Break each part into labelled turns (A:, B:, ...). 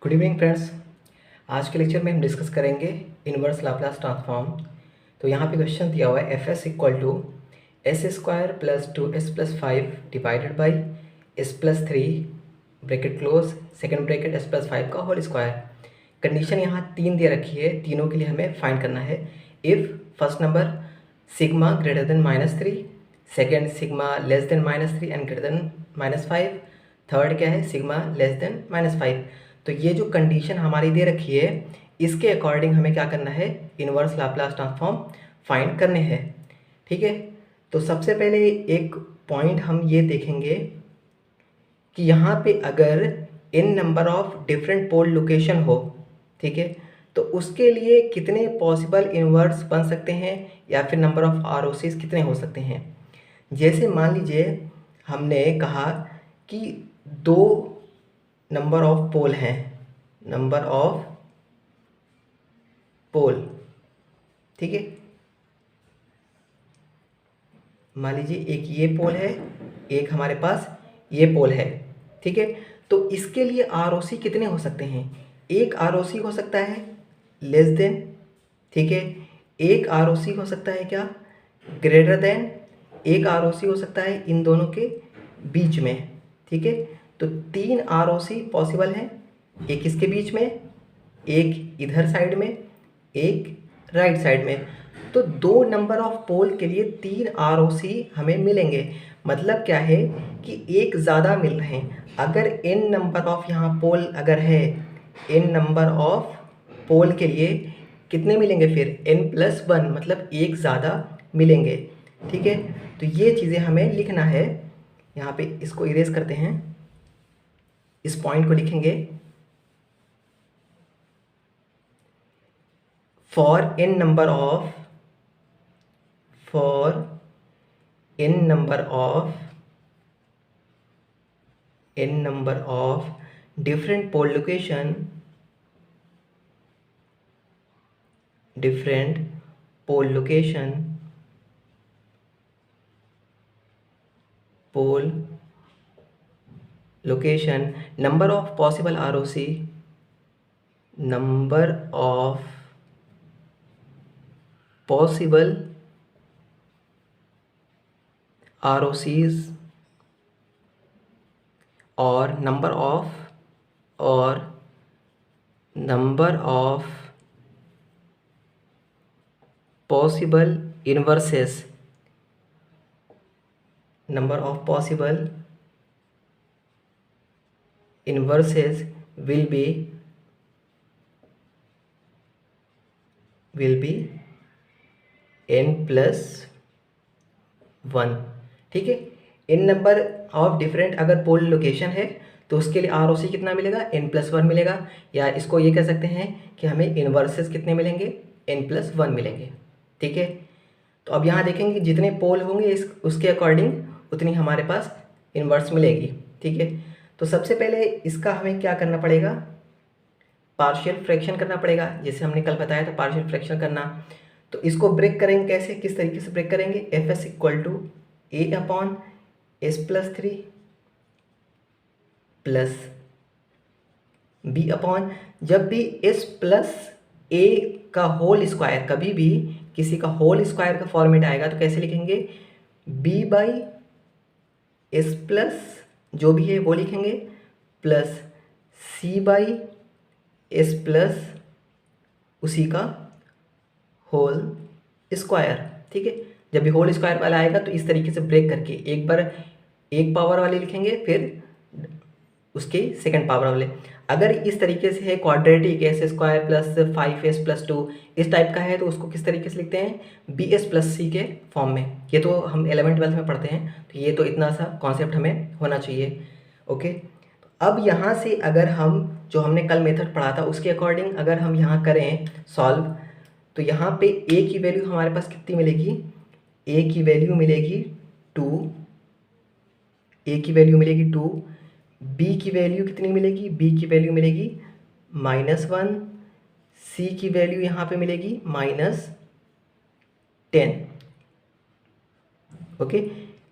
A: Good evening friends. आज के lecture में हम डिस्कस करेंगे इनवर्स लाप्लास ट्रांसफॉर्म। तो यहाँ पे क्वेश्चन दिया हुआ है F S equal to S square plus 2s+5 divided by s+3 bracket close second bracket s+5 का होल स्क्वायर। कंडीशन यहाँ 3 दे रखी है, तीनों के लिए हमें फाइंड करना है। If first number sigma greater than -3, second sigma less then -3 and greater than -5, third क्या है सिग्मा लेस देन -5। तो ये जो कंडीशन हमारी दे रखी है इसके अकॉर्डिंग हमें क्या करना है, इनवर्स लाप्लास ट्रांसफॉर्म फाइंड करने हैं। ठीक है, तो सबसे पहले एक पॉइंट हम ये देखेंगे कि यहाँ पे अगर n number of different pole location हो, ठीक है, तो उसके लिए कितने पॉसिबल इनवर्स बन सकते हैं या फिर नंबर ऑफ आरओसीज कितने हो सकते हैं। जैसे मान लीजिए हमने कहा कि 2 नंबर ऑफ पोल हैं, नंबर ऑफ पोल, ठीक है। मान लीजिए एक ये पोल है, एक हमारे पास ये पोल है, ठीक है। तो इसके लिए आरओसी कितने हो सकते हैं, एक आरओसी हो सकता है लेस देन, ठीक है, एक आरओसी हो सकता है क्या ग्रेटर देन, एक आरओसी हो सकता है इन दोनों के बीच में, ठीक है। तो 3 आरओसी पॉसिबल हैं, एक इसके बीच में, एक इधर साइड में, एक राइट साइड में। तो 2 नंबर ऑफ पोल के लिए 3 आरओसी हमें मिलेंगे। मतलब क्या है कि एक ज़्यादा मिल रहे हैं। अगर n नंबर ऑफ यहाँ पोल अगर है, n नंबर ऑफ पोल के लिए कितने मिलेंगे फिर n+1, मतलब एक ज़्यादा मिलेंगे, ठीक है। तो ये चीज़ें हमें लिखना है। यहाँ पे इसको इरेज करते हैं, इस पॉइंट को लिखेंगे for n number of different pole location, pole location, number of possible ROC, number of possible ROCs और number of possible inverses, number of possible inverses will be n+1, ठीक है। n नंबर ऑफ डिफरेंट अगर पोल location है तो उसके लिए ROC कितना मिलेगा, n+1 मिलेगा। या इसको ये कह सकते हैं कि हमें इन्वर्सेस कितने मिलेंगे, n+1 मिलेंगे, ठीक है। तो अब यहाँ देखेंगे जितने पोल होंगे उसके अकॉर्डिंग उतनी हमारे पास इन्वर्स मिलेगी, ठीक है। तो सबसे पहले इसका हमें क्या करना पड़ेगा, पार्शियल फ्रैक्शन करना पड़ेगा। जैसे हमने कल बताया था पार्शियल फ्रैक्शन करना। तो इसको ब्रेक करेंगे कैसे, किस तरीके से ब्रेक करेंगे, F S equal to a/s+3 plus b/, जब भी s+a का होल स्क्वायर, कभी भी किसी का होल स्क्वायर का फॉर्मेट आएगा तो कैसे लिखेंगे, b/s+ जो भी है वो लिखेंगे, प्लस c/s+ उसी का होल स्क्वायर, ठीक है। जब भी होल स्क्वायर वाला आएगा तो इस तरीके से ब्रेक करके एक बार एक पावर वाले लिखेंगे, फिर उसके सेकंड पावर वाले। अगर इस तरीके से है क्वाड्रेटिक s² + 5s+2 इस टाइप का है तो उसको किस तरीके से लिखते हैं, bs+c के फॉर्म में। ये तो हम 11th-12th में पढ़ते हैं, तो ये तो इतना सा कॉन्सेप्ट हमें होना चाहिए, ओके। अब यहाँ से अगर हम जो हमने कल मेथड पढ़ा था उसके अकॉर्डिंग अगर हम यहाँ करें सॉल्व, तो यहाँ पे a की वैल्यू हमारे पास कितनी मिलेगी, a की वैल्यू मिलेगी 2, b की वैल्यू कितनी मिलेगी, b की वैल्यू मिलेगी -1, c की वैल्यू यहाँ पे मिलेगी -10, ओके।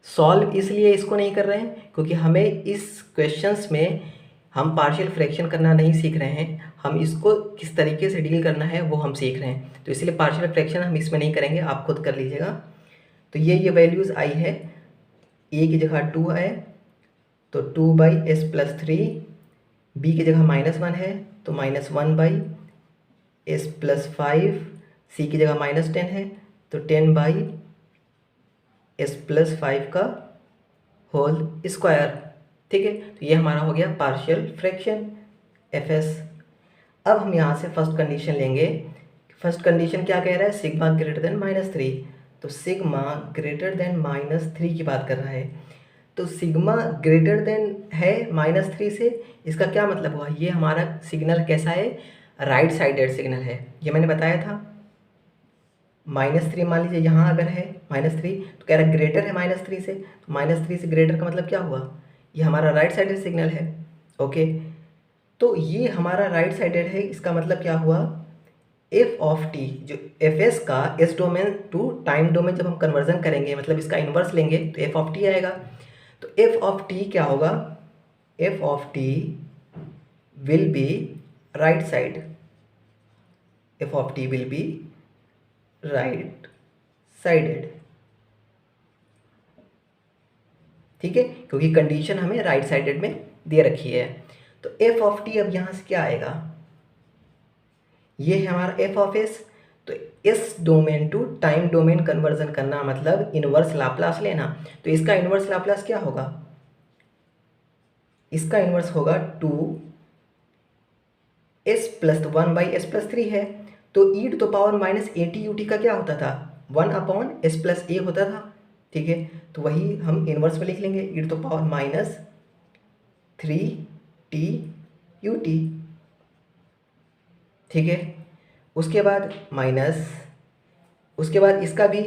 A: सॉल्व इसलिए इसको नहीं कर रहे हैं क्योंकि हमें इस क्वेश्चंस में हम पार्शियल फ्रैक्शन करना नहीं सीख रहे हैं, हम इसको किस तरीके से डील करना है वो हम सीख रहे हैं। तो इसलिए पार्शियल फ्रैक्शन हम इसमें नहीं करेंगे, आप खुद कर लीजिएगा। तो ये वैल्यूज़ आई है, ए की जगह 2 है तो 2/s+3, बी की जगह -1 है तो -1/s+5, सी की जगह -10 है तो 10/s+5 का होल स्क्वायर। ठीक है, तो ये हमारा हो गया पार्शियल फ्रैक्शन fs। अब हम यहाँ से फर्स्ट कंडीशन लेंगे। फर्स्ट कंडीशन क्या कह रहा है, सिग्मा ग्रेटर देन -3, तो सिग्मा ग्रेटर देन -3 की बात कर रहा है। तो सिग्मा ग्रेटर देन है -3 से, इसका क्या मतलब हुआ, ये हमारा सिग्नल कैसा है, राइट साइडेड सिग्नल है, ये मैंने बताया था। -3 मान लीजिए यहाँ अगर है -3, तो कह रहा है ग्रेटर है -3 से, तो -3 से ग्रेटर का मतलब क्या हुआ, ये हमारा राइट साइडेड सिग्नल है। ओके, तो ये हमारा राइट साइडेड है, इसका मतलब क्या हुआ, एफ ऑफ टी जो एफ एस का S domain to time domain जब हम कन्वर्जन करेंगे, मतलब इसका इन्वर्स लेंगे तो एफ ऑफ टी आएगा। तो एफ ऑफ टी क्या होगा, F of T will be right side, F of T will be right sided. ठीक है, क्योंकि कंडीशन हमें राइट साइडेड में दे रखी है। तो एफ ऑफ टी अब यहाँ से क्या आएगा, ये है हमारा एफ ऑफ एस। तो इस domain to time domain conversion करना मतलब इनवर्स लाप्लास लेना। तो इसका इनवर्स लाप्लास क्या होगा, इसका इनवर्स होगा 2s+1/s+3 है। तो e⁻−at का क्या होता था, 1/s+a होता था। ठीक है, तो वही हम इनवर्स में लिख लेंगे, e⁻3t ut। ठीक है, उसके बाद माइनस, उसके बाद इसका भी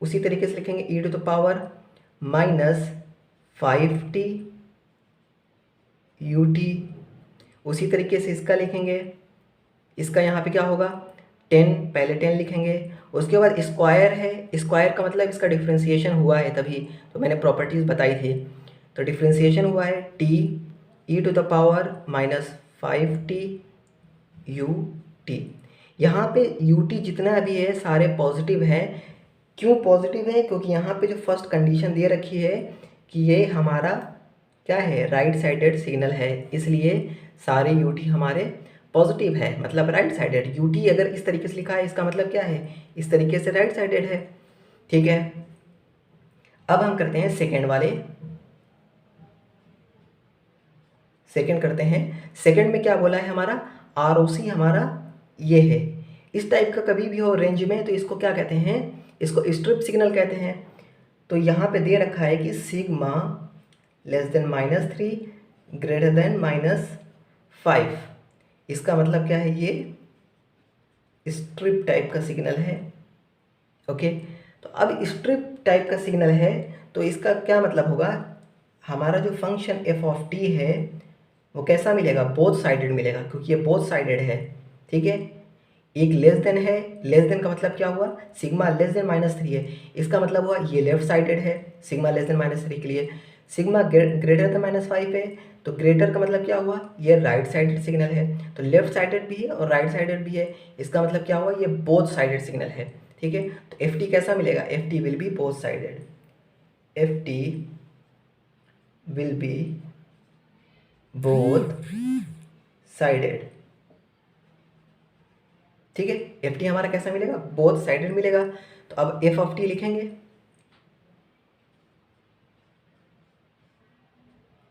A: उसी तरीके से लिखेंगे, e⁻−5t ut। उसी तरीके से इसका लिखेंगे, इसका यहाँ पे क्या होगा 10, पहले 10 लिखेंगे। उसके बाद स्क्वायर है, स्क्वायर का मतलब इसका डिफ्रेंसिएशन हुआ है, तभी तो मैंने प्रॉपर्टीज़ बताई थी। तो डिफ्रेंसिएशन हुआ है t e⁻−5t ut। यहाँ पे ut जितना भी है सारे पॉजिटिव हैं। क्यों पॉजिटिव है, क्योंकि यहाँ पे जो फर्स्ट कंडीशन दे रखी है कि ये हमारा क्या है, राइट साइडेड सिग्नल है, इसलिए सारे ut हमारे पॉजिटिव है, मतलब राइट साइडेड। ut अगर इस तरीके से लिखा है, इसका मतलब क्या है, इस तरीके से राइट साइडेड है। ठीक है, अब हम करते हैं सेकेंड वाले, सेकेंड करते हैं। सेकेंड में क्या बोला है हमारा, ROC हमारा ये है। इस टाइप का कभी भी हो रेंज में तो इसको क्या कहते हैं, इसको स्ट्रिप सिग्नल कहते हैं। तो यहाँ पे दे रखा है कि सिग्मा <-3 ग्रेटर देन -5, इसका मतलब क्या है, ये स्ट्रिप टाइप का सिग्नल है। ओके, तो अब स्ट्रिप टाइप का सिग्नल है तो इसका क्या मतलब होगा, हमारा जो फंक्शन एफ ऑफ टी है वो कैसा मिलेगा, बोथ साइडेड मिलेगा, क्योंकि ये बोथ साइडेड है। ठीक है, एक लेस देन है, लेस देन का मतलब क्या हुआ, सिग्मा लेस देन -3 है, इसका मतलब हुआ ये लेफ्ट साइडेड है सिग्मा लेस देन -3 के लिए। सिग्मा ग्रेटर देन -5 है, तो ग्रेटर का मतलब क्या हुआ, ये राइट साइडेड सिग्नल है, तो लेफ्ट साइडेड भी है और राइट साइडेड भी है, इसका मतलब क्या हुआ, ये बोथ साइडेड सिग्नल है। ठीक है, तो एफ टी कैसा मिलेगा, F T will be both sided, F T will be both sided. ठीक है, एफ टी हमारा कैसा मिलेगा, बोथ साइडेड मिलेगा। तो अब एफ ऑफ टी लिखेंगे,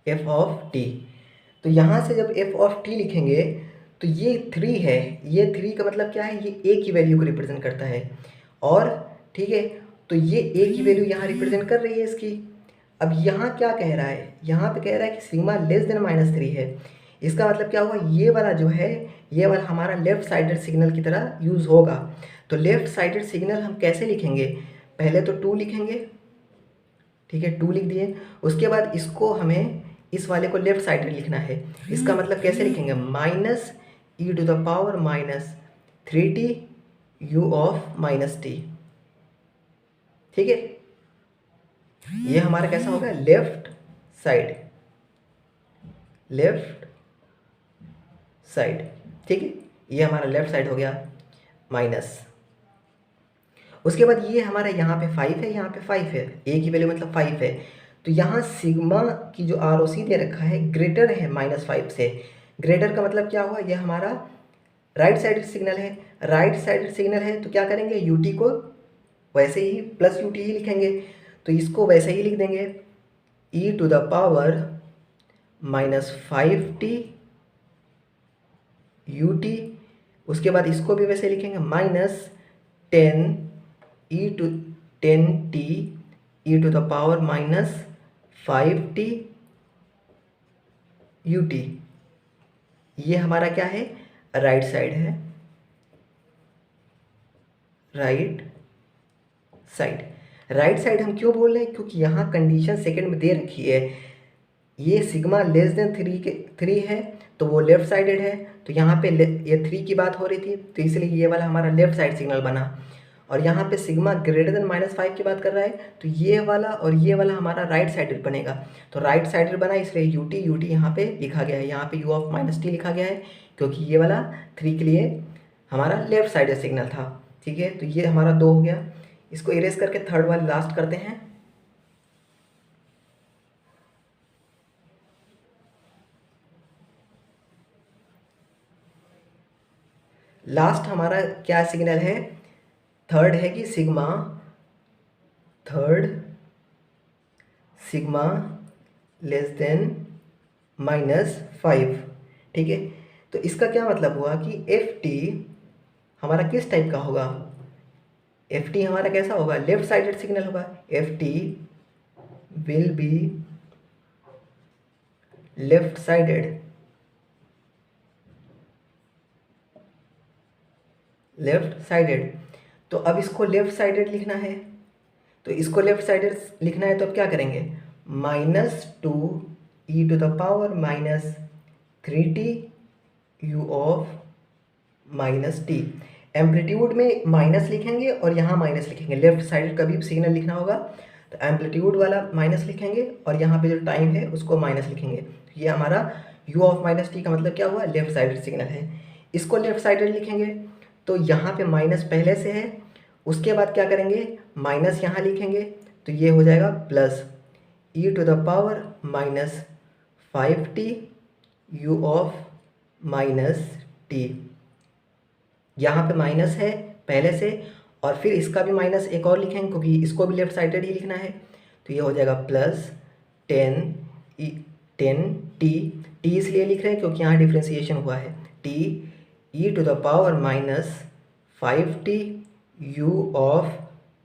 A: एफ ऑफ टी। तो यहाँ से जब एफ ऑफ टी लिखेंगे तो ये 3 है, ये 3 का मतलब क्या है, ये ए की वैल्यू को रिप्रेजेंट करता है। और ठीक है, तो ये ए की वैल्यू यहाँ रिप्रेजेंट कर रही है इसकी। अब यहाँ क्या कह रहा है, यहाँ पे कह रहा है कि सिग्मा लेस देन -3 है, इसका मतलब क्या हुआ, ये वाला जो है, ये वाला हमारा लेफ्ट साइडेड सिग्नल की तरह यूज़ होगा। तो लेफ्ट साइडेड सिग्नल हम कैसे लिखेंगे, पहले तो 2 लिखेंगे। ठीक है, 2 लिख दिए, उसके बाद इसको हमें इस वाले को लेफ्ट साइडेड लिखना है, इसका मतलब कैसे लिखेंगे, -e⁻−3t u ऑफ -t। ठीक है, ये हमारा कैसा होगा, लेफ्ट साइड, लेफ्ट साइड। ठीक है, ये हमारा लेफ्ट साइड हो गया माइनस। उसके बाद ये हमारा यहाँ पे 5 है, यहाँ पे 5 है, ए की वैल्यू मतलब 5 है, तो यहाँ सिग्मा की जो आर ओ सी दे रखा है ग्रेटर है -5 से। ग्रेटर का मतलब क्या हुआ, ये हमारा राइट साइड सिग्नल है। राइट साइड सिग्नल है तो क्या करेंगे, यूटी को वैसे ही प्लस यूटी ही लिखेंगे, तो इसको वैसे ही लिख देंगे e to the power -5t ut। उसके बाद इसको भी वैसे लिखेंगे -10 e to the power -5t ut। ये हमारा क्या है, राइट साइड है, राइट साइड। राइट साइड हम क्यों बोल रहे हैं, क्योंकि यहाँ कंडीशन सेकंड में दे रखी है, ये सिग्मा लेस देन 3 है तो वो लेफ्ट साइडेड है, तो यहाँ पे ये 3 की बात हो रही थी तो इसलिए ये वाला हमारा लेफ्ट साइड सिग्नल बना। और यहाँ पे सिग्मा ग्रेटर देन -5 की बात कर रहा है तो ये वाला और ये वाला हमारा राइट साइडेड बनेगा, तो राइट साइडेड बना इसलिए यूटी यहाँ पे लिखा गया है, यहाँ पे u ऑफ -t लिखा गया है क्योंकि ये वाला 3 के लिए हमारा लेफ्ट साइडेड सिग्नल था। ठीक है, तो ये हमारा 2 हो गया। इसको इरेज करके थर्ड वाले लास्ट करते हैं। लास्ट हमारा क्या सिग्नल है, थर्ड है कि सिग्मा लेस देन -5। ठीक है, तो इसका क्या मतलब हुआ कि एफ टी हमारा किस टाइप का होगा, एफ टी हमारा कैसा होगा, लेफ्ट साइडेड सिग्नल होगा। F T will be left sided, तो अब इसको लेफ्ट साइडेड लिखना है, तो इसको लेफ्ट साइडेड लिखना है तो अब क्या करेंगे, -2 e to the power -3t u of -t। Amplitude में माइनस लिखेंगे और यहाँ माइनस लिखेंगे, लेफ्ट साइड कभी भी सिग्नल लिखना होगा तो एम्पलीट्यूड वाला माइनस लिखेंगे और यहाँ पे जो टाइम है उसको माइनस लिखेंगे। तो ये हमारा u ऑफ -t का मतलब क्या हुआ, लेफ्ट साइडेड सिग्नल है। इसको लेफ्ट साइडेड लिखेंगे तो यहाँ पे माइनस पहले से है, उसके बाद क्या करेंगे, माइनस यहाँ लिखेंगे तो ये हो जाएगा plus e to the power -5t u of -t। यहाँ पे माइनस है पहले से और फिर इसका भी माइनस एक और लिखेंगे क्योंकि इसको भी लेफ्ट साइडेड ही लिखना है, तो ये हो जाएगा प्लस 10t इसलिए लिख रहे हैं क्योंकि यहाँ डिफ्रेंसिएशन हुआ है, t e to the power -5t u of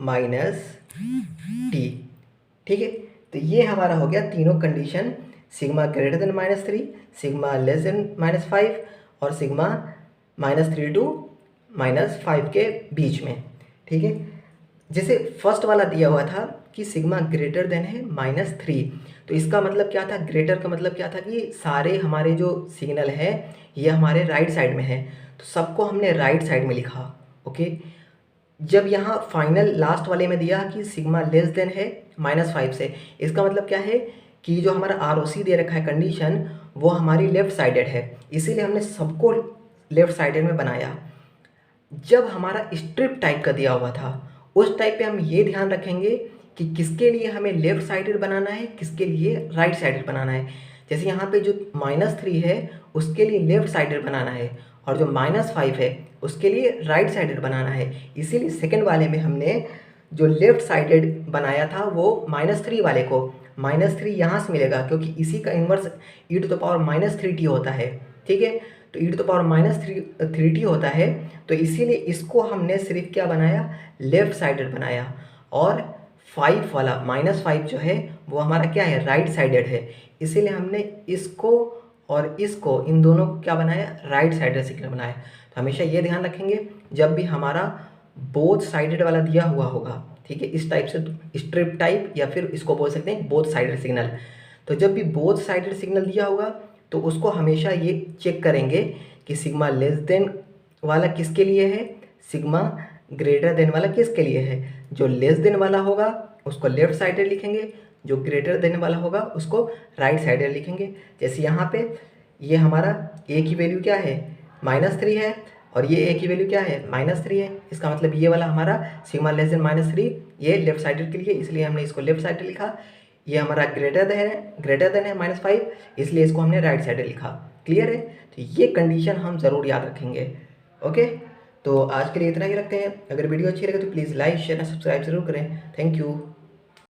A: -t। ठीक है, तो ये हमारा हो गया तीनों condition, sigma greater than -3, sigma less than -5 और सिग्मा -3 टू -5 के बीच में। ठीक है, जैसे फर्स्ट वाला दिया हुआ था कि सिग्मा ग्रेटर देन है -3, तो इसका मतलब क्या था, ग्रेटर का मतलब क्या था कि सारे हमारे जो सिग्नल है ये हमारे राइट साइड में है, तो सबको हमने राइट साइड में लिखा। ओके, जब यहाँ फाइनल लास्ट वाले में दिया कि सिग्मा लेस देन है -5 से, इसका मतलब क्या है कि जो हमारा ROC दे रखा है कंडीशन वो हमारी लेफ्ट साइडेड है, इसीलिए हमने सबको लेफ्ट साइडेड में बनाया। जब हमारा स्ट्रिप टाइप का दिया हुआ था उस टाइप पे हम ये ध्यान रखेंगे कि किसके लिए हमें लेफ्ट साइडेड बनाना है, किसके लिए राइट साइडेड बनाना है। जैसे यहाँ पे जो -3 है उसके लिए लेफ्ट साइडेड बनाना है और जो -5 है उसके लिए राइट साइडेड बनाना है, इसीलिए सेकंड वाले में हमने जो लेफ्ट साइडेड बनाया था वो -3 वाले को -3 यहाँ से मिलेगा क्योंकि इसी का inverse e to the power -3t होता है। ठीक है, तो e to the power -3t होता है, तो इसीलिए इसको हमने सिर्फ क्या बनाया, लेफ्ट साइडेड बनाया। और 5 वाला -5 जो है वो हमारा क्या है, राइट साइडेड है, इसीलिए हमने इसको और इसको इन दोनों को क्या बनाया, राइट साइडेड सिग्नल बनाया। तो हमेशा ये ध्यान रखेंगे जब भी हमारा बोथ साइडेड वाला दिया हुआ होगा, ठीक है, इस टाइप से स्ट्रिप टाइप या फिर इसको बोल सकते हैं बोथ साइडेड सिग्नल, तो जब भी बोथ साइडेड सिग्नल दिया होगा तो उसको हमेशा ये चेक करेंगे कि सिग्मा लेस देन वाला किसके लिए है, सिग्मा ग्रेटर देन वाला किसके लिए है। जो लेस देन वाला होगा उसको लेफ्ट साइडेड लिखेंगे, जो ग्रेटर देन वाला होगा उसको राइट साइडेड लिखेंगे। जैसे यहाँ पे ये हमारा ए की वैल्यू क्या है, -3 है, और ये ए की वैल्यू क्या है, -3 है। इसका मतलब ये वाला हमारा सिग्मा लेस देन -3 ये लेफ्ट साइडेड के लिए, इसलिए हमने इसको लेफ्ट साइडेड लिखा। ये हमारा ग्रेटर देन है -5, इसलिए इसको हमने राइट साइडेड लिखा। क्लियर है? तो ये कंडीशन हम ज़रूर याद रखेंगे। ओके, तो आज के लिए इतना ही रखते हैं। अगर वीडियो अच्छी लगे तो please like share and subscribe जरूर करें। Thank you.